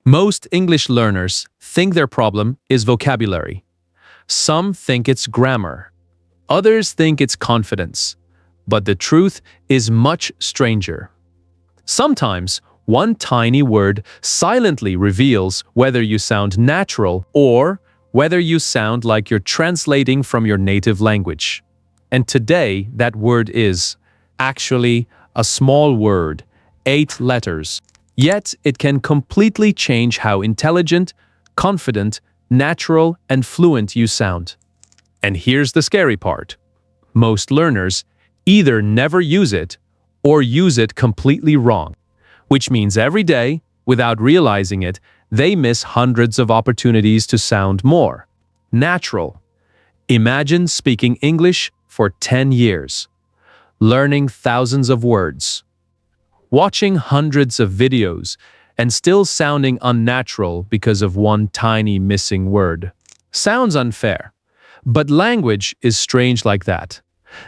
Most English learners think their problem is vocabulary. Some think it's grammar. Others think it's confidence. But the truth is much stranger. Sometimes, one tiny word silently reveals whether you sound natural or whether you sound like you're translating from your native language. And today, that word is actually a small word, 8 letters. Yet, it can completely change how intelligent, confident, natural, and fluent you sound. And here's the scary part. Most learners either never use it or use it completely wrong, which means every day, without realizing it, they miss hundreds of opportunities to sound more natural. Imagine speaking English for 10 years, learning thousands of words, watching hundreds of videos, and still sounding unnatural because of one tiny missing word. Sounds unfair, but language is strange like that.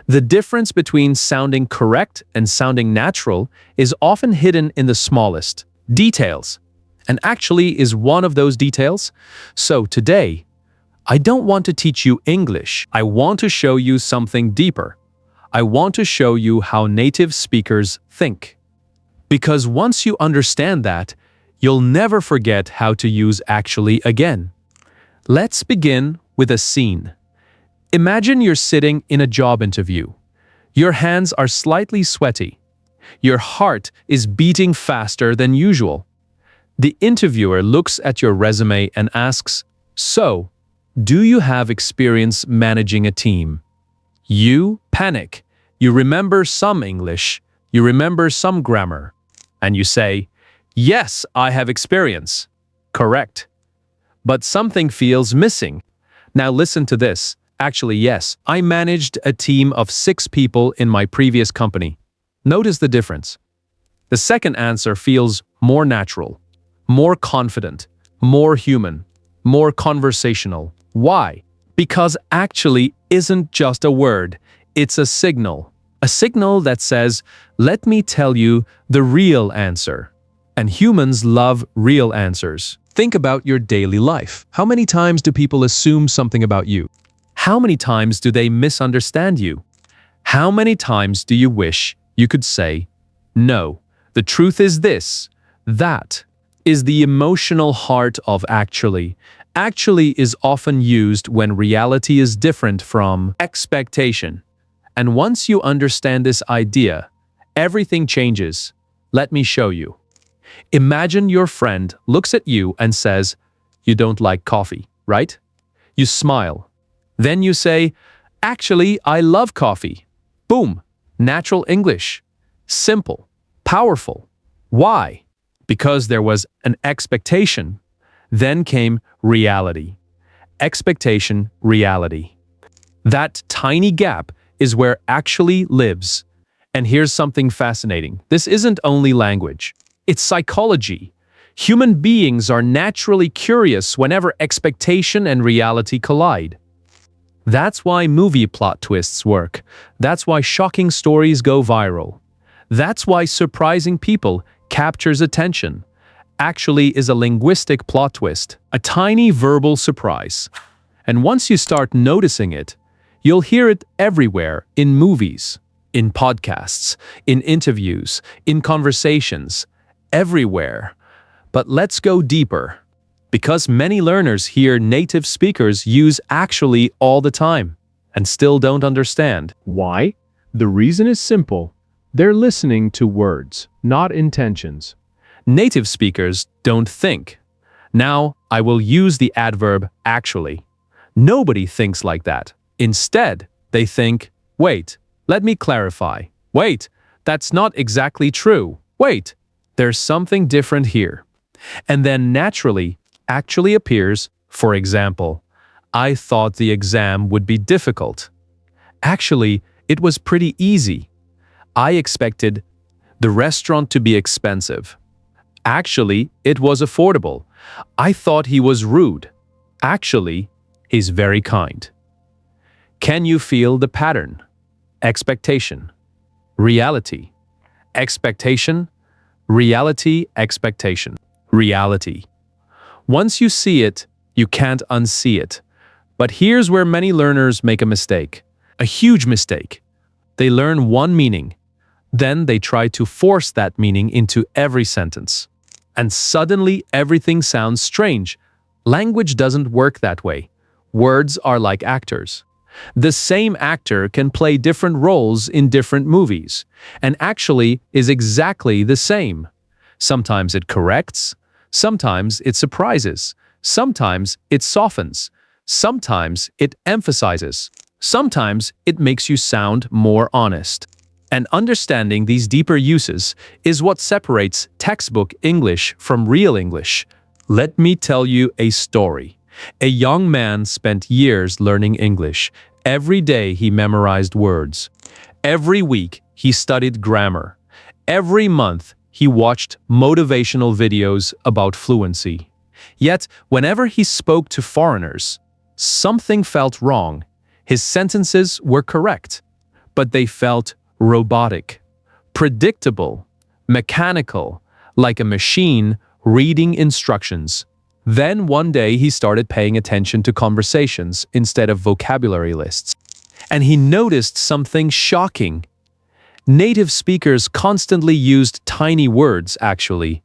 The difference between sounding correct and sounding natural is often hidden in the smallest details, and actually is one of those details. So today, I don't want to teach you English. I want to show you something deeper. I want to show you how native speakers think. Because once you understand that, you'll never forget how to use actually again. Let's begin with a scene. Imagine you're sitting in a job interview. Your hands are slightly sweaty. Your heart is beating faster than usual. The interviewer looks at your resume and asks, "So, do you have experience managing a team?" You panic. You remember some English. You remember some grammar. And you say, "Yes, I have experience." Correct. But something feels missing. Now listen to this. Actually, yes, I managed a team of 6 people in my previous company. Notice the difference. The second answer feels more natural, more confident, more human, more conversational. Why? Because actually isn't just a word, it's a signal. A signal that says, "Let me tell you the real answer." And humans love real answers. Think about your daily life. How many times do people assume something about you? How many times do they misunderstand you? How many times do you wish you could say, "No, the truth is this"? That is the emotional heart of actually. Actually is often used when reality is different from expectation. And once you understand this idea, everything changes. Let me show you. Imagine your friend looks at you and says, "You don't like coffee, right?" You smile. Then you say, "Actually, I love coffee." Boom! Natural English. Simple. Powerful. Why? Because there was an expectation. Then came reality. Expectation, reality. That tiny gap is where actually lives. And here's something fascinating. This isn't only language. It's psychology. Human beings are naturally curious whenever expectation and reality collide. That's why movie plot twists work. That's why shocking stories go viral. That's why surprising people captures attention. Actually is a linguistic plot twist, a tiny verbal surprise. And once you start noticing it, you'll hear it everywhere, in movies, in podcasts, in interviews, in conversations, everywhere. But let's go deeper. Because many learners hear native speakers use actually all the time and still don't understand. Why? The reason is simple. They're listening to words, not intentions. Native speakers don't think. Now, I will use the adverb actually. Nobody thinks like that. Instead, they think, "Wait, let me clarify. Wait, that's not exactly true. Wait, there's something different here." And then naturally, actually appears. For example, "I thought the exam would be difficult. Actually, it was pretty easy. I expected the restaurant to be expensive. Actually, it was affordable. I thought he was rude. Actually, he's very kind." Can you feel the pattern? Expectation, reality, expectation, reality, expectation, reality. Once you see it, you can't unsee it. But here's where many learners make a mistake. A huge mistake. They learn one meaning. Then they try to force that meaning into every sentence. And suddenly everything sounds strange. Language doesn't work that way. Words are like actors. The same actor can play different roles in different movies, and actually is exactly the same. Sometimes it corrects, sometimes it surprises, sometimes it softens, sometimes it emphasizes, sometimes it makes you sound more honest. And understanding these deeper uses is what separates textbook English from real English. Let me tell you a story. A young man spent years learning English. Every day he memorized words. Every week he studied grammar. Every month he watched motivational videos about fluency. Yet, whenever he spoke to foreigners, something felt wrong. His sentences were correct, but they felt robotic, predictable, mechanical, like a machine reading instructions. Then one day he started paying attention to conversations instead of vocabulary lists. And he noticed something shocking. Native speakers constantly used tiny words, actually.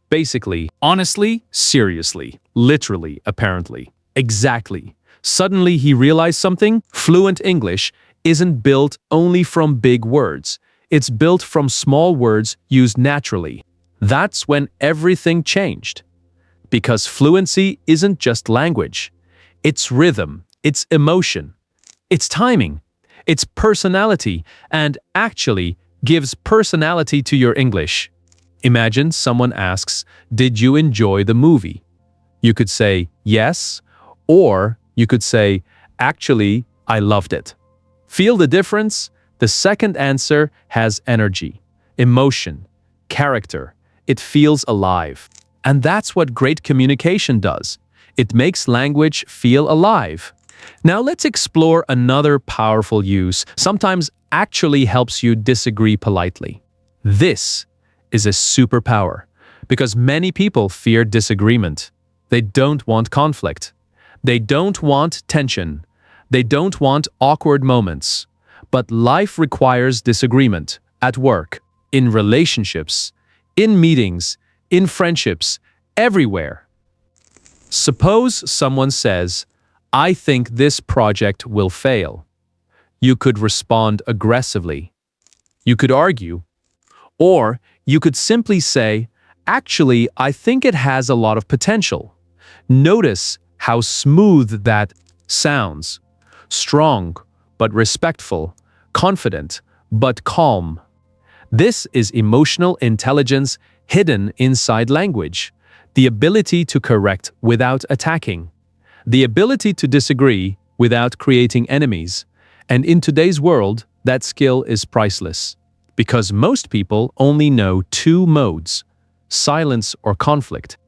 Basically, honestly, seriously, literally, apparently, exactly. Suddenly he realized something. Fluent English isn't built only from big words. It's built from small words used naturally. That's when everything changed. Because fluency isn't just language. It's rhythm, it's emotion, it's timing, it's personality, and actually gives personality to your English. Imagine someone asks, "Did you enjoy the movie?" You could say, "Yes," or you could say, "Actually, I loved it." Feel the difference? The second answer has energy, emotion, character. It feels alive. And that's what great communication does. It makes language feel alive. Now let's explore another powerful use, sometimes actually helps you disagree politely. This is a superpower, because many people fear disagreement. They don't want conflict. They don't want tension. They don't want awkward moments. But life requires disagreement at work, in relationships, in meetings, in friendships, everywhere. Suppose someone says, "I think this project will fail." You could respond aggressively. You could argue. Or you could simply say, "Actually, I think it has a lot of potential." Notice how smooth that sounds. Strong, but respectful. Confident, but calm. This is emotional intelligence hidden inside language. The ability to correct without attacking. The ability to disagree without creating enemies. And in today's world, that skill is priceless. Because most people only know two modes, silence or conflict.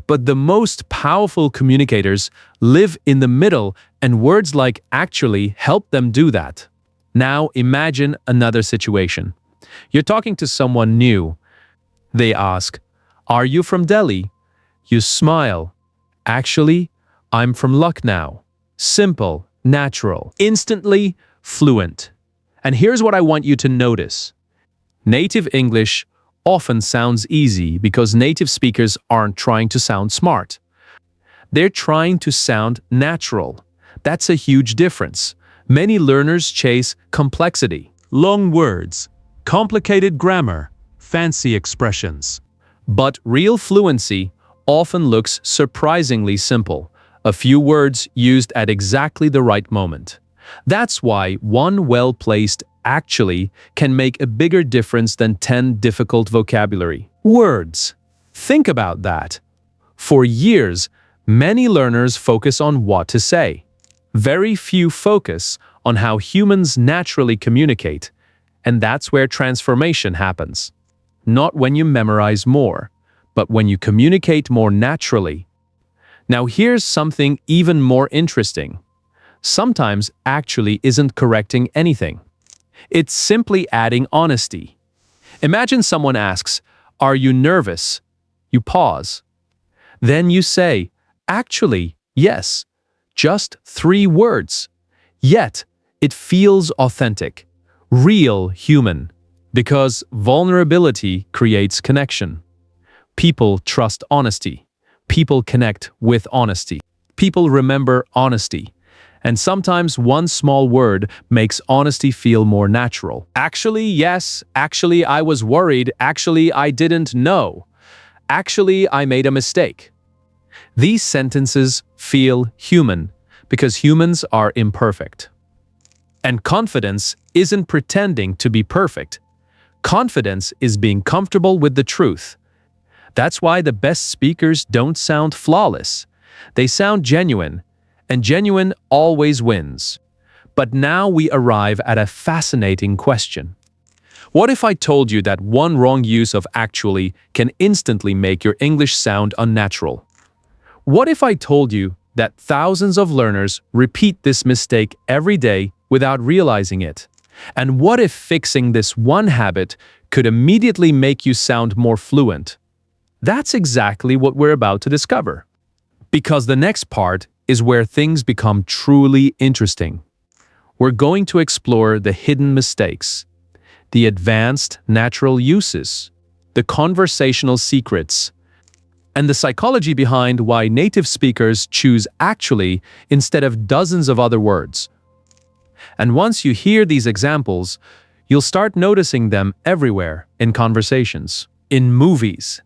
But the most powerful communicators live in the middle, and words like "actually" help them do that. Now imagine another situation. You're talking to someone new. They ask, "Are you from Delhi?" You smile. "Actually, I'm from Lucknow." Simple, natural, instantly fluent. And here's what I want you to notice. Native English often sounds easy because native speakers aren't trying to sound smart. They're trying to sound natural. That's a huge difference. Many learners chase complexity, long words, complicated grammar, fancy expressions. But real fluency often looks surprisingly simple, a few words used at exactly the right moment. That's why one well-placed "actually" can make a bigger difference than 10 difficult vocabulary words. Think about that. For years, many learners focus on what to say. Very few focus on how humans naturally communicate, and that's where transformation happens. Not when you memorize more, but when you communicate more naturally. Now here's something even more interesting. Sometimes "actually" isn't correcting anything. It's simply adding honesty. Imagine someone asks, "Are you nervous?" You pause. Then you say, Actually, yes. Just 3 words. Yet, it feels authentic, real human, because vulnerability creates connection. People trust honesty. People connect with honesty. People remember honesty. And sometimes one small word makes honesty feel more natural. Actually, yes. Actually, I was worried. Actually, I didn't know. Actually, I made a mistake. These sentences feel human because humans are imperfect. And confidence isn't pretending to be perfect. Confidence is being comfortable with the truth. That's why the best speakers don't sound flawless. They sound genuine, and genuine always wins. But now we arrive at a fascinating question. What if I told you that one wrong use of actually can instantly make your English sound unnatural? What if I told you that thousands of learners repeat this mistake every day without realizing it? And what if fixing this one habit could immediately make you sound more fluent? That's exactly what we're about to discover. Because the next part is where things become truly interesting. We're going to explore the hidden mistakes, the advanced natural uses, the conversational secrets, and the psychology behind why native speakers choose actually instead of dozens of other words. And once you hear these examples, you'll start noticing them everywhere in conversations, in movies,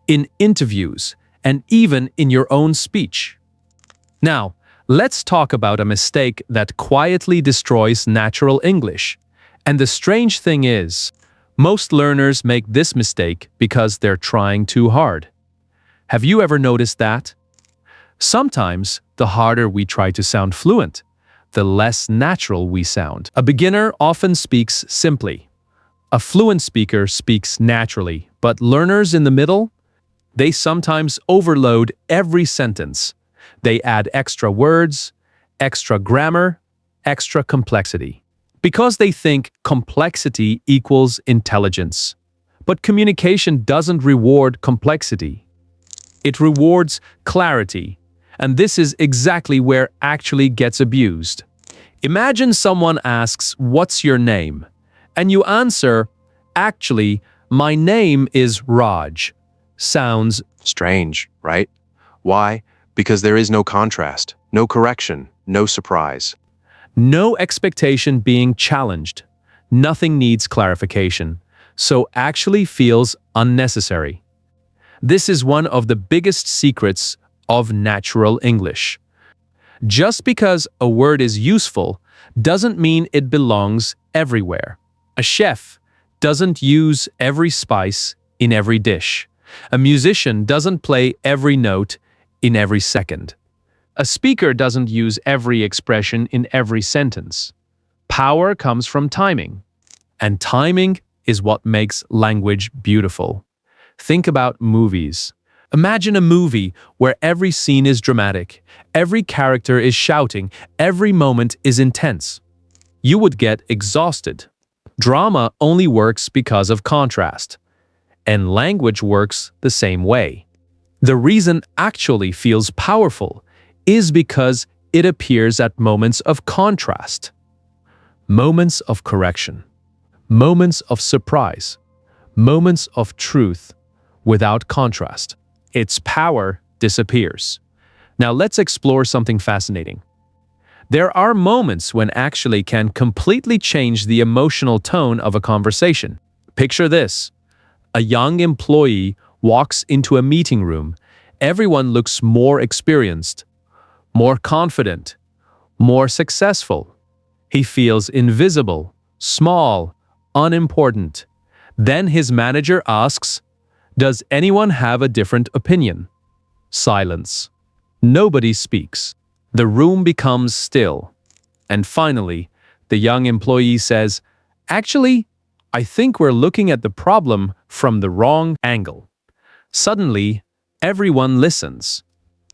in interviews, and even in your own speech. Now, let's talk about a mistake that quietly destroys natural English. And the strange thing is, most learners make this mistake because they're trying too hard. Have you ever noticed that? Sometimes, the harder we try to sound fluent, the less natural we sound. A beginner often speaks simply. A fluent speaker speaks naturally, but learners in the middle, they sometimes overload every sentence. They add extra words, extra grammar, extra complexity. Because they think complexity equals intelligence. But communication doesn't reward complexity. It rewards clarity. And this is exactly where actually gets abused. Imagine someone asks, "What's your name?" And you answer, "Actually, my name is Raj." Sounds Strange, right? Why? Because there is no contrast, no correction, no surprise. no expectation being challenged. Nothing needs clarification. So actually feels unnecessary. This is one of the biggest secrets of natural English. Just because a word is useful doesn't mean it belongs everywhere. A chef doesn't use every spice in every dish. A musician doesn't play every note in every second. A speaker doesn't use every expression in every sentence. Power comes from timing. And timing is what makes language beautiful. Think about movies. Imagine a movie where every scene is dramatic, every character is shouting, every moment is intense. You would get exhausted. Drama only works because of contrast. And language works the same way. The reason actually feels powerful is because it appears at moments of contrast, moments of correction, moments of surprise, moments of truth. Without contrast, its power disappears. Now let's explore something fascinating. There are moments when actually can completely change the emotional tone of a conversation. Picture this. A young employee walks into a meeting room. Everyone looks more experienced, more confident, more successful. He feels invisible, small, unimportant. Then his manager asks, "Does anyone have a different opinion?" Silence. Nobody speaks. The room becomes still. And finally, the young employee says, "Actually, I think we're looking at the problem from the wrong angle." Suddenly, everyone listens.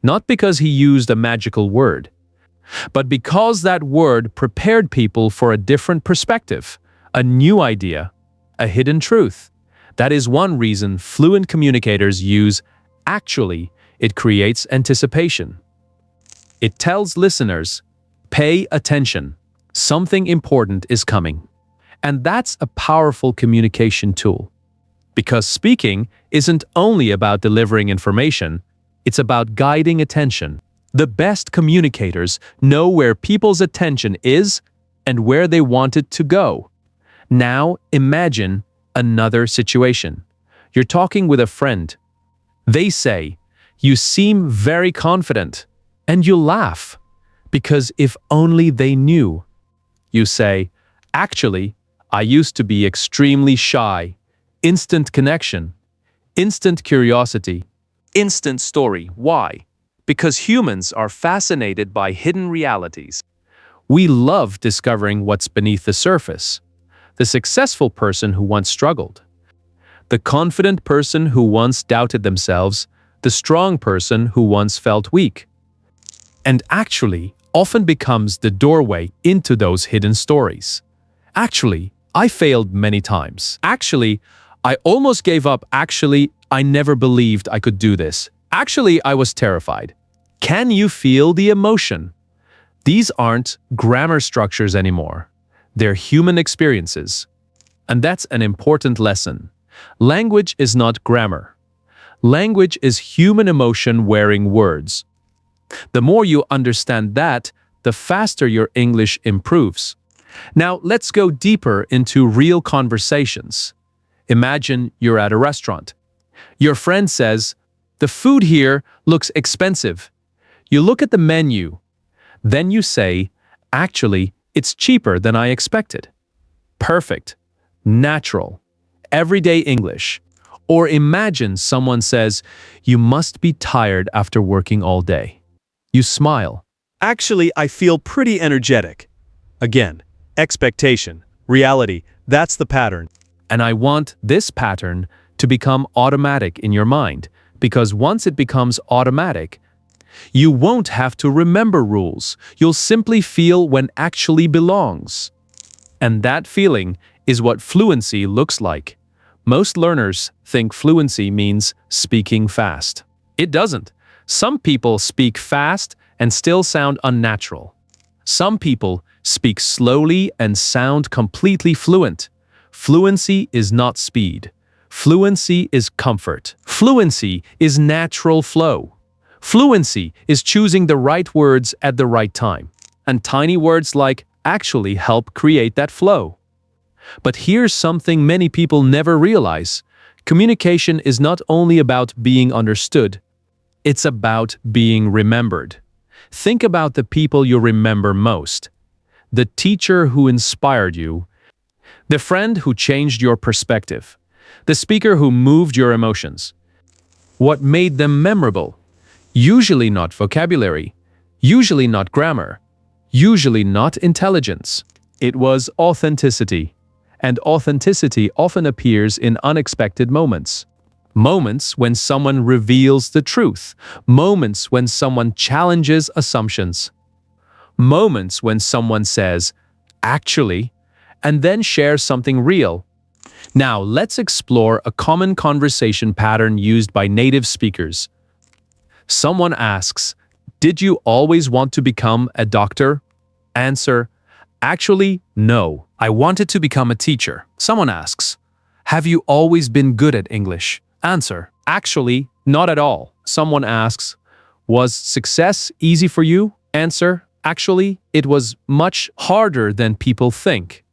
Not because he used a magical word, but because that word prepared people for a different perspective, a new idea, a hidden truth. That is one reason fluent communicators use actually It creates anticipation. It tells listeners, pay attention. Something important is coming. And that's a powerful communication tool. Because speaking isn't only about delivering information, it's about guiding attention. The best communicators know where people's attention is and where they want it to go. Now imagine another situation. You're talking with a friend. They say, "You seem very confident," and you laugh. Because if only they knew. You say, "Actually, I used to be extremely shy." Instant connection, instant curiosity, instant story. Why? Because humans are fascinated by hidden realities. We love discovering what's beneath the surface. The successful person who once struggled, the confident person who once doubted themselves, the strong person who once felt weak. And actually, often becomes the doorway into those hidden stories. Actually, I failed many times. Actually, I almost gave up. Actually, I never believed I could do this. Actually, I was terrified. Can you feel the emotion? These aren't grammar structures anymore. They're human experiences. And that's an important lesson. Language is not grammar. Language is human emotion wearing words. The more you understand that, the faster your English improves. Now, let's go deeper into real conversations. Imagine you're at a restaurant. Your friend says, "The food here looks expensive." You look at the menu. Then you say, "Actually, it's cheaper than I expected." Perfect. Natural. Everyday English. Or imagine someone says, "You must be tired after working all day." You smile. Actually, I feel pretty energetic. Again, expectation, reality, that's the pattern. And I want this pattern to become automatic in your mind, because once it becomes automatic, you won't have to remember rules. You'll simply feel when actually belongs. And that feeling is what fluency looks like. Most learners think fluency means speaking fast. It doesn't. Some people speak fast and still sound unnatural. Some people speak slowly and sound completely fluent. Fluency is not speed. Fluency is comfort. Fluency is natural flow. Fluency is choosing the right words at the right time. And tiny words like actually help create that flow. But here's something many people never realize. Communication is not only about being understood, it's about being remembered. Think about the people you remember most. The teacher who inspired you, the friend who changed your perspective, the speaker who moved your emotions. What made them memorable? Usually not vocabulary, usually not grammar, usually not intelligence. It was authenticity. And authenticity often appears in unexpected moments. Moments when someone reveals the truth. Moments when someone challenges assumptions. Moments when someone says, "Actually," and then shares something real. Now, let's explore a common conversation pattern used by native speakers. Someone asks, "Did you always want to become a doctor?" Answer, "Actually, no. I wanted to become a teacher." Someone asks, "Have you always been good at English?" Answer, "Actually, not at all." Someone asks, "Was success easy for you?" Answer, "Actually, it was much harder than people think."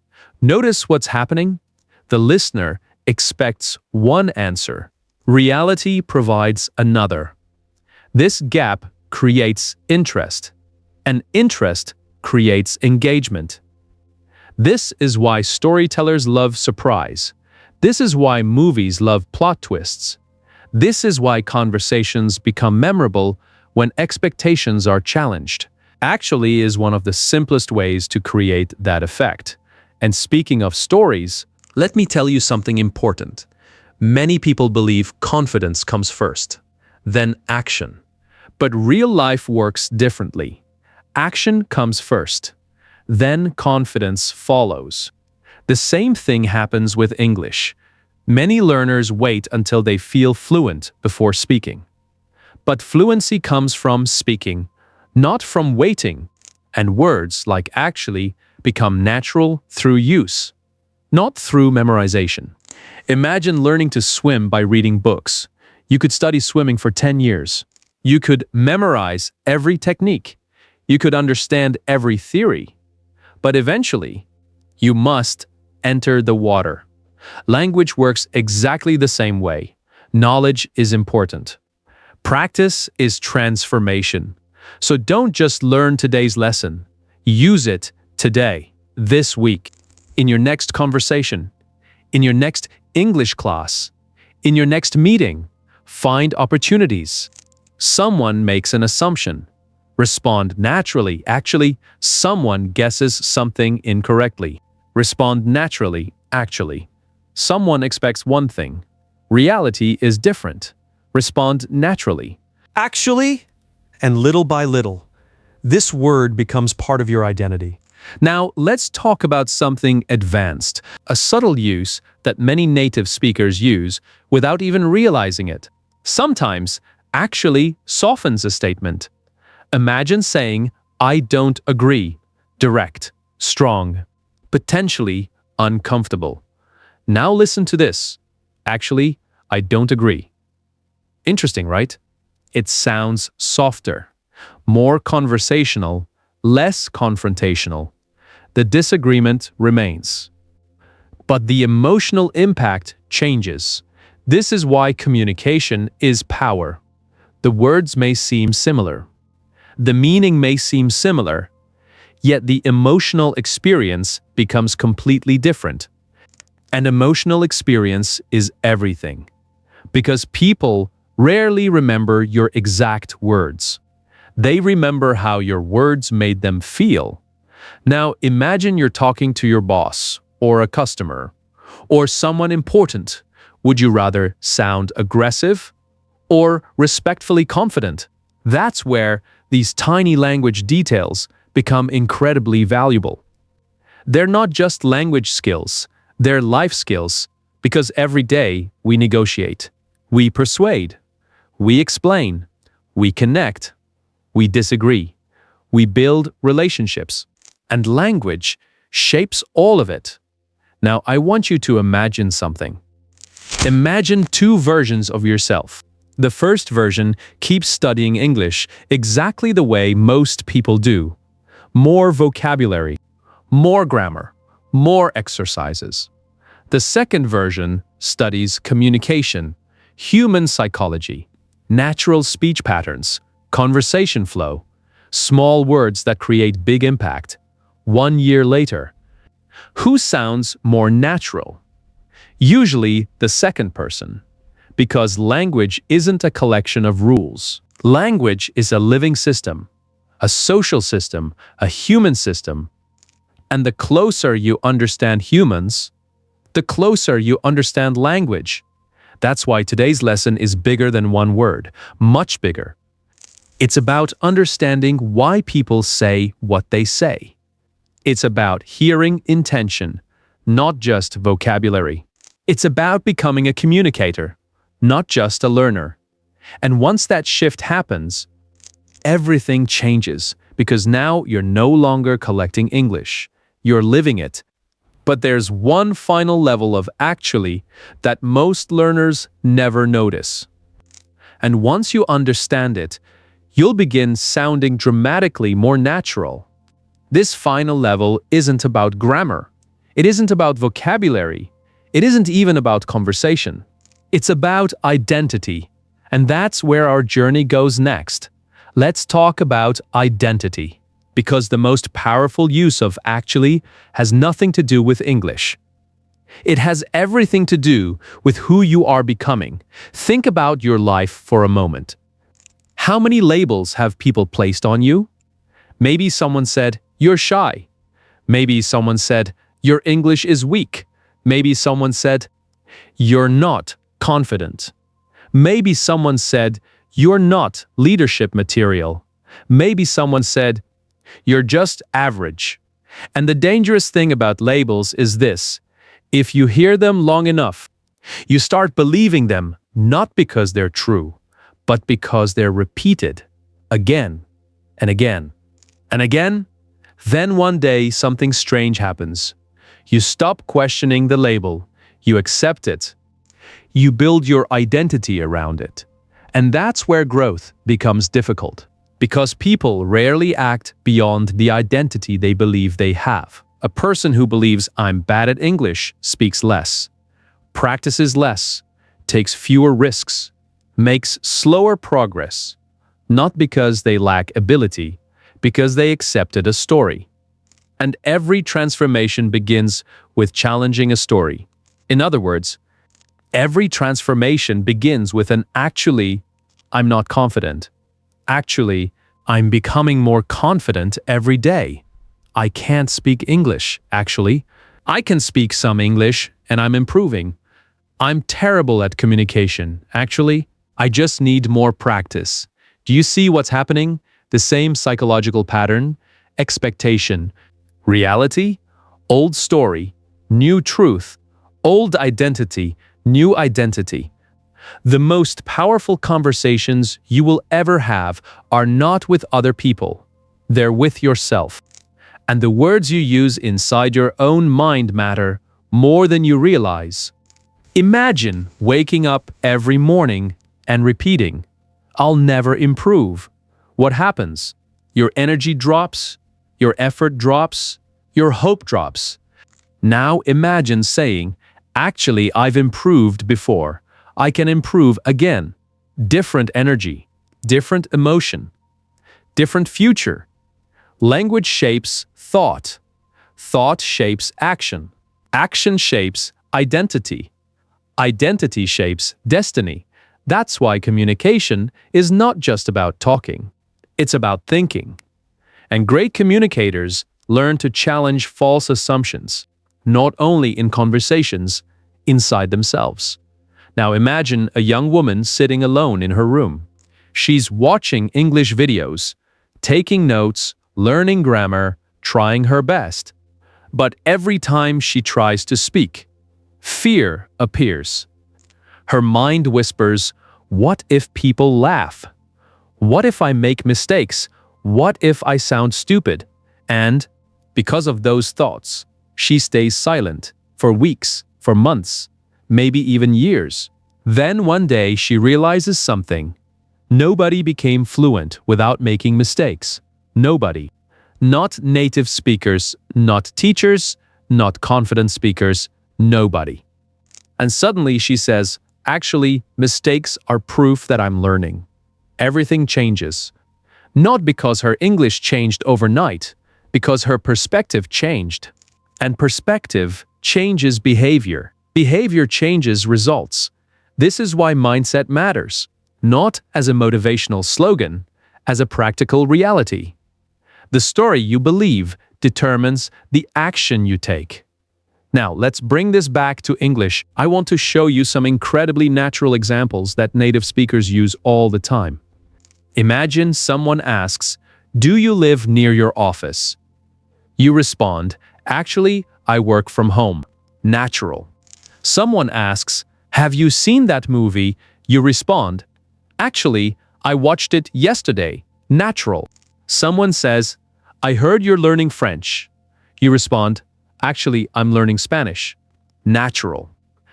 Notice what's happening? The listener expects one answer. Reality provides another. This gap creates interest, and interest creates engagement. This is why storytellers love surprise. This is why movies love plot twists. This is why conversations become memorable when expectations are challenged. Actually is one of the simplest ways to create that effect. And speaking of stories, let me tell you something important. Many people believe confidence comes first, then action. But real life works differently. Action comes first, then confidence follows. The same thing happens with English. Many learners wait until they feel fluent before speaking. But fluency comes from speaking, not from waiting. And words like actually become natural through use, not through memorization. Imagine learning to swim by reading books. You could study swimming for 10 years. You could memorize every technique. You could understand every theory. But eventually, you must enter the water. Language works exactly the same way. Knowledge is important. Practice is transformation. So don't just learn today's lesson. Use it today, this week, in your next conversation, in your next English class, in your next meeting. Find opportunities. Someone makes an assumption. Respond naturally. Actually, someone guesses something incorrectly. Respond naturally. Actually, someone expects one thing. Reality is different. Respond naturally. Actually, and little by little, this word becomes part of your identity. Now, let's talk about something advanced, a subtle use that many native speakers use without even realizing it. Sometimes, actually softens a statement. Imagine saying, I don't agree, direct, strong, potentially uncomfortable. Now listen to this. Actually, I don't agree. Interesting, right? It sounds softer, more conversational, less confrontational. The disagreement remains. But the emotional impact changes. This is why communication is power. The words may seem similar. The meaning may seem similar, yet the emotional experience becomes completely different. And emotional experience is everything. Because people rarely remember your exact words. They remember how your words made them feel. Now imagine you're talking to your boss, or a customer, or someone important. Would you rather sound aggressive or respectfully confident? That's where these tiny language details become incredibly valuable. They're not just language skills, they're life skills, because every day we negotiate, we persuade, we explain, we connect, we disagree, we build relationships, and language shapes all of it. Now, I want you to imagine something. Imagine two versions of yourself. The first version keeps studying English exactly the way most people do. More vocabulary, more grammar, more exercises. The second version studies communication, human psychology, natural speech patterns, conversation flow, small words that create big impact. 1 year later, who sounds more natural? Usually the second person, because language isn't a collection of rules. Language is a living system, a social system, a human system. And the closer you understand humans, the closer you understand language. That's why today's lesson is bigger than one word, much bigger. It's about understanding why people say what they say. It's about hearing intention, not just vocabulary. It's about becoming a communicator, not just a learner. And once that shift happens, everything changes, because now you're no longer collecting English. You're living it. But there's one final level of actually that most learners never notice. And once you understand it, you'll begin sounding dramatically more natural. This final level isn't about grammar. It isn't about vocabulary. It isn't even about conversation. It's about identity. And that's where our journey goes next. Let's talk about identity. Because the most powerful use of actually has nothing to do with English. It has everything to do with who you are becoming. Think about your life for a moment. How many labels have people placed on you? Maybe someone said, you're shy. Maybe someone said, your English is weak. Maybe someone said, you're not confident. Maybe someone said, you're not leadership material. Maybe someone said, you're just average. And the dangerous thing about labels is this: if you hear them long enough, you start believing them not because they're true, but because they're repeated again and again and again. Then one day something strange happens. You stop questioning the label. You accept it. You build your identity around it. And that's where growth becomes difficult, because people rarely act beyond the identity they believe they have. A person who believes I'm bad at English speaks less, practices less, takes fewer risks, makes slower progress, not because they lack ability, because they accepted a story. And every transformation begins with challenging a story. In other words, every transformation begins with an actually, I'm not confident. Actually, I'm becoming more confident every day. I can't speak English, actually. I can speak some English and I'm improving. I'm terrible at communication, actually. I just need more practice. Do you see what's happening? The same psychological pattern, expectation, reality, old story, new truth, old identity, new identity. The most powerful conversations you will ever have are not with other people. They're with yourself. And the words you use inside your own mind matter more than you realize. Imagine waking up every morning and repeating, "I'll never improve." What happens? Your energy drops, your effort drops, your hope drops. Now imagine saying, "Actually, I've improved before. I can improve again." Different energy, different emotion, different future. Language shapes thought. Thought shapes action. Action shapes identity. Identity shapes destiny. That's why communication is not just about talking. It's about thinking. And great communicators learn to challenge false assumptions, not only in conversations, inside themselves. Now imagine a young woman sitting alone in her room. She's watching English videos, taking notes, learning grammar, trying her best. But every time she tries to speak, fear appears. Her mind whispers, "What if people laugh? What if I make mistakes? What if I sound stupid?" And because of those thoughts, she stays silent for weeks, for months, maybe even years. Then one day she realizes something. Nobody became fluent without making mistakes. Nobody. Not native speakers, not teachers, not confident speakers, nobody. And suddenly she says, "Actually, mistakes are proof that I'm learning." Everything changes. Not because her English changed overnight, because her perspective changed. And perspective changes behavior. Behavior changes results. This is why mindset matters, not as a motivational slogan, as a practical reality. The story you believe determines the action you take. Now, let's bring this back to English. I want to show you some incredibly natural examples that native speakers use all the time. Imagine someone asks, "Do you live near your office?" You respond, "Actually, I work from home." Natural. Someone asks, "Have you seen that movie?" You respond, "Actually, I watched it yesterday." Natural. Someone says, "I heard you're learning French." You respond, "Actually, I'm learning Spanish." Natural.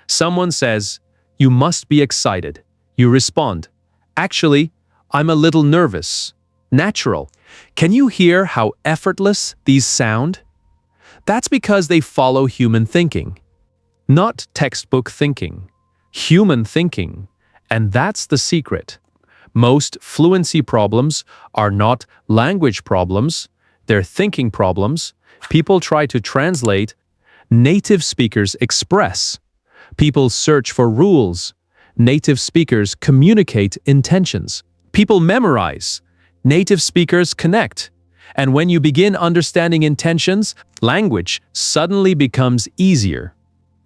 Someone says, "You must be excited." You respond, "Actually, I'm a little nervous." Natural. Can you hear how effortless these sound? That's because they follow human thinking. Not textbook thinking. Human thinking. And that's the secret. Most fluency problems are not language problems, they're thinking problems. People try to translate. Native speakers express. People search for rules. Native speakers communicate intentions. People memorize. Native speakers connect. And when you begin understanding intentions, language suddenly becomes easier.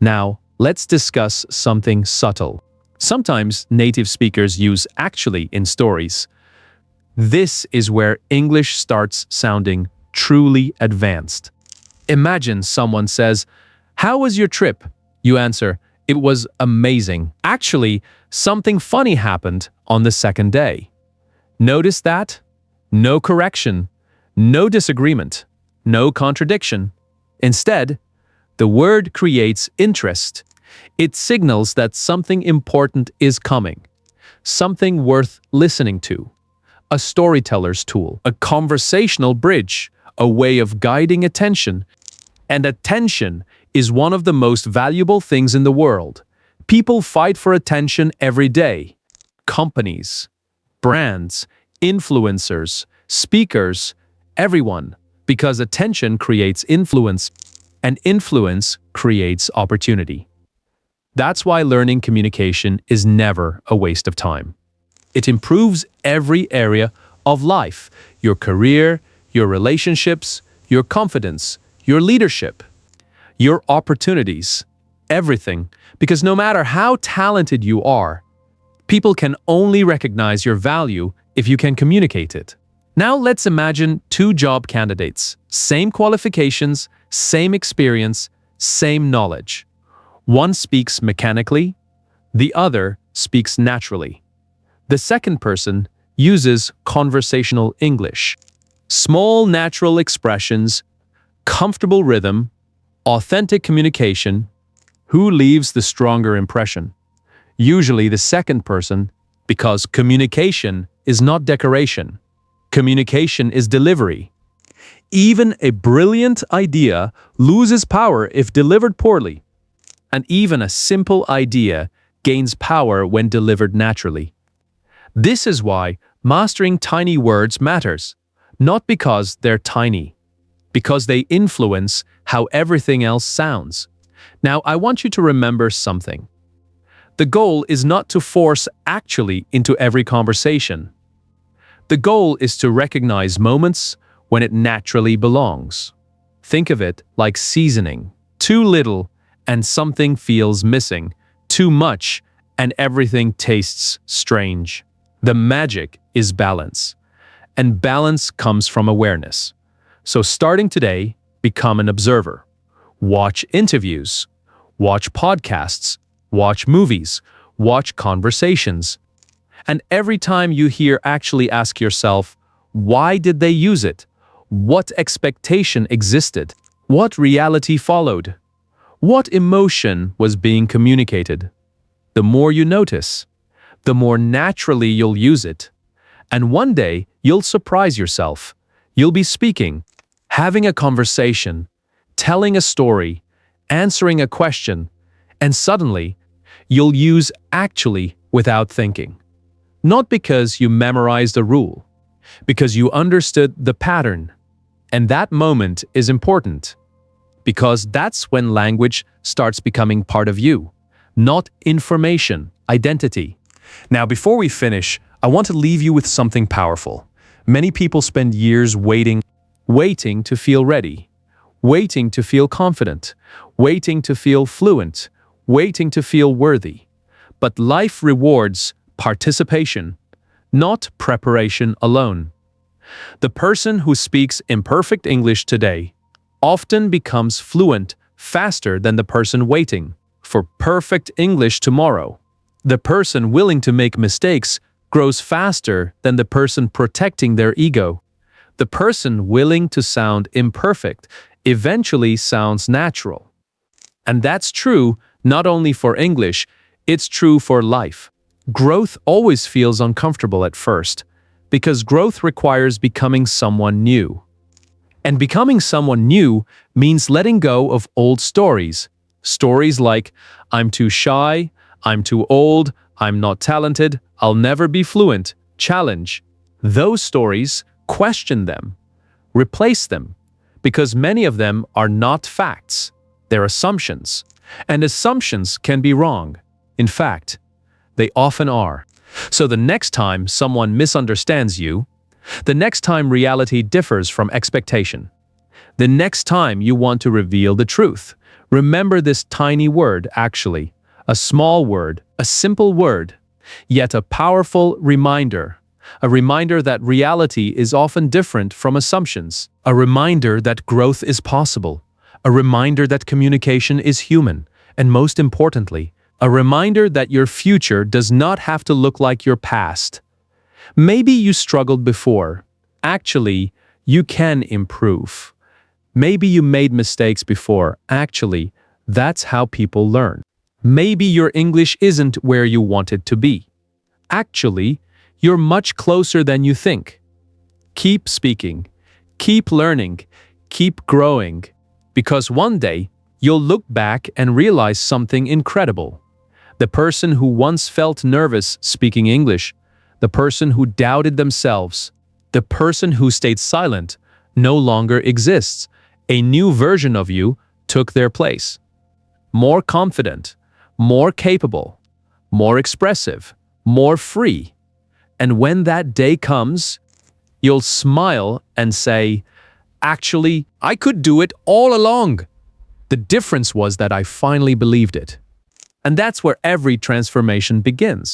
Now, let's discuss something subtle. Sometimes native speakers use "actually" in stories. This is where English starts sounding truly advanced. Imagine someone says, "How was your trip?" You answer, It was amazing. Actually, something funny happened on the second day. Notice that? No correction, no disagreement, no contradiction. Instead, the word creates interest. It signals that something important is coming, something worth listening to. A storyteller's tool, a conversational bridge, a way of guiding attention. And attention is one of the most valuable things in the world. People fight for attention every day. Companies, brands, influencers, speakers, everyone, because attention creates influence, and influence creates opportunity. That's why learning communication is never a waste of time. It improves every area of life, your career, your relationships, your confidence, your leadership, your opportunities, everything, because no matter how talented you are, people can only recognize your value if you can communicate it. Now let's imagine two job candidates, same qualifications, same experience, same knowledge. One speaks mechanically, the other speaks naturally. The second person uses conversational English. Small natural expressions, comfortable rhythm, authentic communication. Who leaves the stronger impression? Usually the second person, because communication is not decoration. Communication is delivery. Even a brilliant idea loses power if delivered poorly. And even a simple idea gains power when delivered naturally. This is why mastering tiny words matters, not because they're tiny, because they influence how everything else sounds. Now, I want you to remember something. The goal is not to force actually into every conversation. The goal is to recognize moments when it naturally belongs. Think of it like seasoning. Too little and something feels missing. Too much and everything tastes strange. The magic is balance. And balance comes from awareness. So starting today, become an observer. Watch interviews. Watch podcasts. Watch movies. Watch conversations. And every time you hear, actually ask yourself, why did they use it? What expectation existed? What reality followed? What emotion was being communicated? The more you notice, the more naturally you'll use it. And one day, you'll surprise yourself. You'll be speaking, having a conversation, telling a story, answering a question, and suddenly, you'll use actually without thinking. Not because you memorized a rule, because you understood the pattern. And that moment is important, because that's when language starts becoming part of you, not information, identity. Now, before we finish, I want to leave you with something powerful. Many people spend years waiting to feel ready, waiting to feel confident, waiting to feel fluent, waiting to feel worthy. But life rewards participation, not preparation alone. The person who speaks imperfect English today often becomes fluent faster than the person waiting for perfect English tomorrow. The person willing to make mistakes grows faster than the person protecting their ego. The person willing to sound imperfect eventually sounds natural. And that's true not only for English, it's true for life. Growth always feels uncomfortable at first, because growth requires becoming someone new. And becoming someone new means letting go of old stories. Stories like, I'm too shy, I'm too old, I'm not talented, I'll never be fluent. Challenge those stories, question them, replace them, because many of them are not facts, they're assumptions. And assumptions can be wrong. In fact, they often are. So the next time someone misunderstands you, the next time reality differs from expectation, the next time you want to reveal the truth, remember this tiny word actually, a small word, a simple word, yet a powerful reminder. A reminder that reality is often different from assumptions. A reminder that growth is possible. A reminder that communication is human. And most importantly, A reminder that your future does not have to look like your past. Maybe you struggled before. Actually, you can improve. Maybe you made mistakes before. Actually, that's how people learn. Maybe your English isn't where you want it to be. Actually, you're much closer than you think. Keep speaking, keep learning, keep growing, because one day you'll look back and realize something incredible. The person who once felt nervous speaking English, the person who doubted themselves, the person who stayed silent, no longer exists. A new version of you took their place. More confident, more capable, more expressive, more free. And when that day comes, you'll smile and say, "Actually, I could do it all along." The difference was that I finally believed it. And that's where every transformation begins.